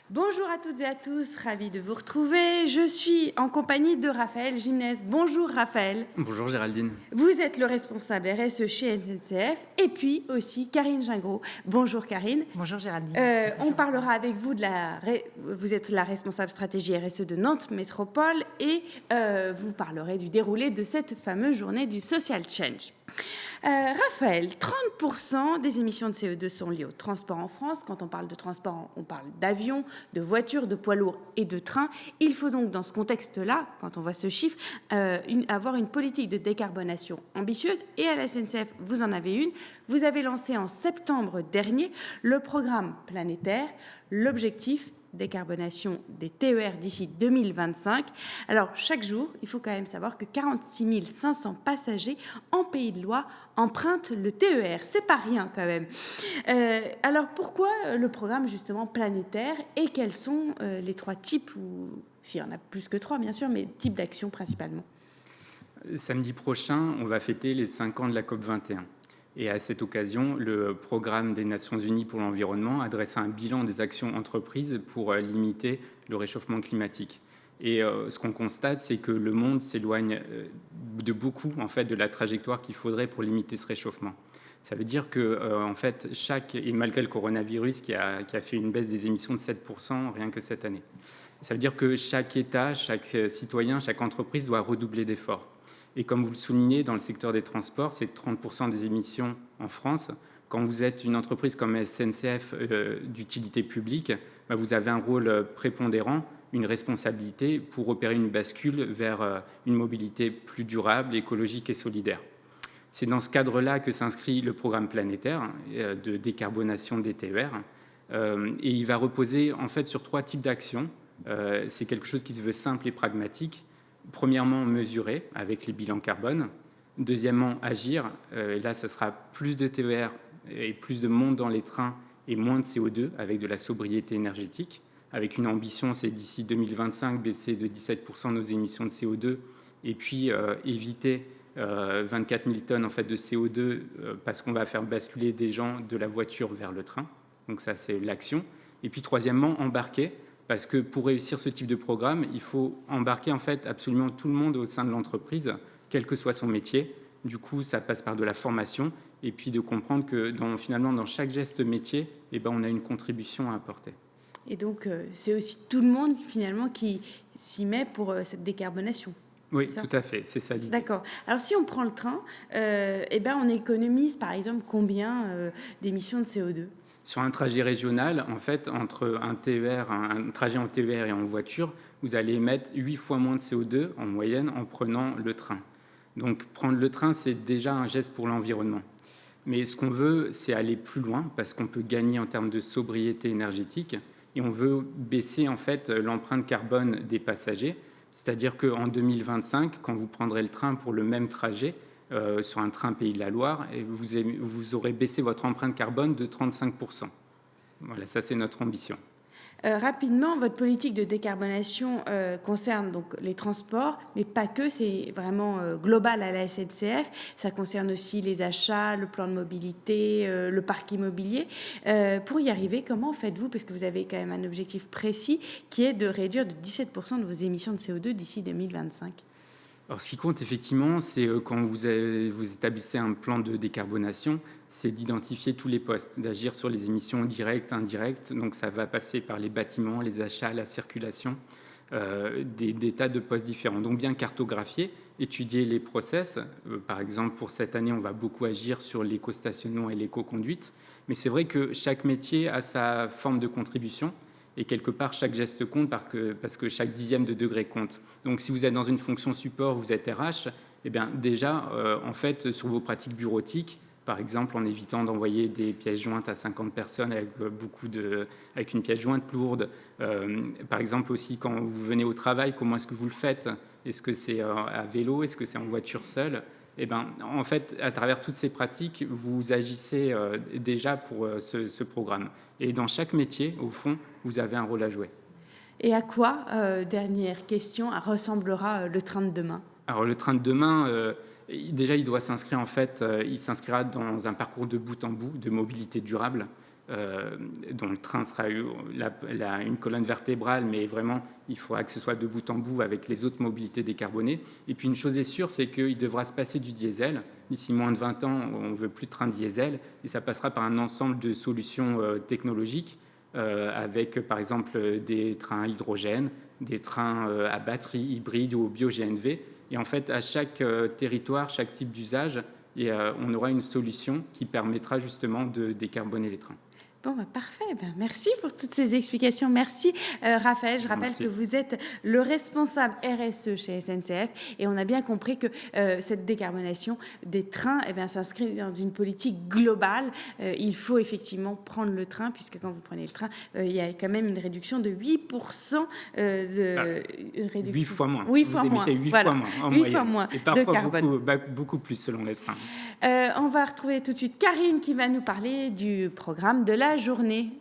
Bonjour à toutes et à tous, ravie de vous retrouver. Je suis en compagnie de Raphaël Gimnès. Bonjour Raphaël. Bonjour Géraldine. Vous êtes le responsable RSE chez SNCF et puis aussi Karine Gingras. Bonjour Karine. Bonjour Géraldine. On parlera avec vous vous êtes la responsable stratégie RSE de Nantes Métropole et vous parlerez du déroulé de cette fameuse journée du Social Change. Raphaël, 30% des émissions de CO2 sont liées au transport en France. Quand on parle de transport, on parle d'avions, de voitures, de poids lourds et de trains. Il faut donc, dans ce contexte-là, quand on voit ce chiffre, avoir une politique de décarbonation ambitieuse. Et à la SNCF, vous en avez une. Vous avez lancé en septembre dernier le programme planétaire. L'objectif, décarbonation des TER d'ici 2025. Alors, chaque jour, il faut quand même savoir que 46 500 passagers en Pays de Loire empruntent le TER. C'est pas rien quand même. Alors, pourquoi le programme justement planétaire et quels sont les trois types, ou s'il y en a plus que trois bien sûr, mais types d'actions principalement? Samedi prochain, on va fêter les 5 ans de la COP21. Et à cette occasion, le programme des Nations Unies pour l'environnement a dressé un bilan des actions entreprises pour limiter le réchauffement climatique. Et ce qu'on constate, c'est que le monde s'éloigne de beaucoup en fait, de la trajectoire qu'il faudrait pour limiter ce réchauffement. Ça veut dire que, en fait, et malgré le coronavirus qui a fait une baisse des émissions de 7% rien que cette année, ça veut dire que chaque État, chaque citoyen, chaque entreprise doit redoubler d'efforts. Et comme vous le soulignez, dans le secteur des transports, c'est 30% des émissions en France. Quand vous êtes une entreprise comme SNCF d'utilité publique, vous avez un rôle prépondérant, une responsabilité pour opérer une bascule vers une mobilité plus durable, écologique et solidaire. C'est dans ce cadre-là que s'inscrit le programme planétaire de décarbonation des TER. Et il va reposer en fait sur 3 types d'actions. C'est quelque chose qui se veut simple et pragmatique. Premièrement, mesurer avec les bilans carbone. Deuxièmement, agir. Et là, ce sera plus de TER et plus de monde dans les trains et moins de CO2 avec de la sobriété énergétique. Avec une ambition, c'est d'ici 2025, baisser de 17% nos émissions de CO2 et puis éviter 24 000 tonnes en fait, de CO2 parce qu'on va faire basculer des gens de la voiture vers le train. Donc ça, c'est l'action. Et puis troisièmement, embarquer. Parce que pour réussir ce type de programme, il faut embarquer en fait absolument tout le monde au sein de l'entreprise, quel que soit son métier. Du coup, ça passe par de la formation et puis de comprendre que finalement, dans chaque geste métier, on a une contribution à apporter. Et donc, c'est aussi tout le monde finalement qui s'y met pour cette décarbonation. Oui, tout à fait, c'est ça l'idée. D'accord. Alors, si on prend le train, on économise par exemple combien d'émissions de CO2 ? Sur un trajet régional, en fait, entre un trajet en TER et en voiture, vous allez émettre 8 fois moins de CO2 en moyenne en prenant le train. Donc, prendre le train, c'est déjà un geste pour l'environnement. Mais ce qu'on veut, c'est aller plus loin parce qu'on peut gagner en termes de sobriété énergétique et on veut baisser en fait l'empreinte carbone des passagers. C'est-à-dire qu'en 2025, quand vous prendrez le train pour le même trajet, sur un train Pays de la Loire, et vous aurez baissé votre empreinte carbone de 35%. Voilà, ça c'est notre ambition. Rapidement, votre politique de décarbonation concerne donc les transports, mais pas que, c'est vraiment global à la SNCF. Ça concerne aussi les achats, le plan de mobilité, le parc immobilier. Pour y arriver, comment faites-vous? Parce que vous avez quand même un objectif précis qui est de réduire de 17% de vos émissions de CO2 d'ici 2025. Alors, ce qui compte effectivement, c'est quand vous établissez un plan de décarbonation, c'est d'identifier tous les postes, d'agir sur les émissions directes, indirectes. Donc, ça va passer par les bâtiments, les achats, la circulation, des tas de postes différents. Donc, bien cartographier, étudier les process. Par exemple, pour cette année, on va beaucoup agir sur l'éco-stationnement et l'éco-conduite. Mais c'est vrai que chaque métier a sa forme de contribution. Et quelque part, chaque geste compte parce que chaque dixième de degré compte. Donc, si vous êtes dans une fonction support, vous êtes RH, déjà, en fait, sur vos pratiques bureautiques, par exemple, en évitant d'envoyer des pièces jointes à 50 personnes avec une pièce jointe lourde. Par exemple, aussi, quand vous venez au travail, comment est-ce que vous le faites? Est-ce que c'est à vélo? Est-ce que c'est en voiture seule? En fait, à travers toutes ces pratiques, vous agissez déjà pour ce programme. Et dans chaque métier, au fond, vous avez un rôle à jouer. Et à quoi, dernière question, ressemblera le train de demain? Alors, le train de demain, déjà, il doit s'inscrire, il s'inscrira dans un parcours de bout en bout de mobilité durable. dont le train sera une colonne vertébrale, mais vraiment, il faudra que ce soit de bout en bout avec les autres mobilités décarbonées. Et puis, une chose est sûre, c'est qu'il devra se passer du diesel. D'ici moins de 20 ans, on ne veut plus de train diesel, et ça passera par un ensemble de solutions technologiques, avec, par exemple, des trains à hydrogène, des trains à batterie hybride ou au bio-GNV. Et en fait, à chaque territoire, chaque type d'usage, on aura une solution qui permettra justement de décarboner les trains. Bon, parfait. Merci pour toutes ces explications. Merci, Raphaël. Je rappelle que vous êtes le responsable RSE chez SNCF et on a bien compris que cette décarbonation des trains s'inscrit dans une politique globale. Il faut effectivement prendre le train, puisque quand vous prenez le train, il y a quand même une réduction de 8% de... 8 fois moins. 8 fois moins. 8 fois moins en 8 fois moins et parfois de carbone. Beaucoup plus selon les trains. On va retrouver tout de suite Karine qui va nous parler du programme de la journée.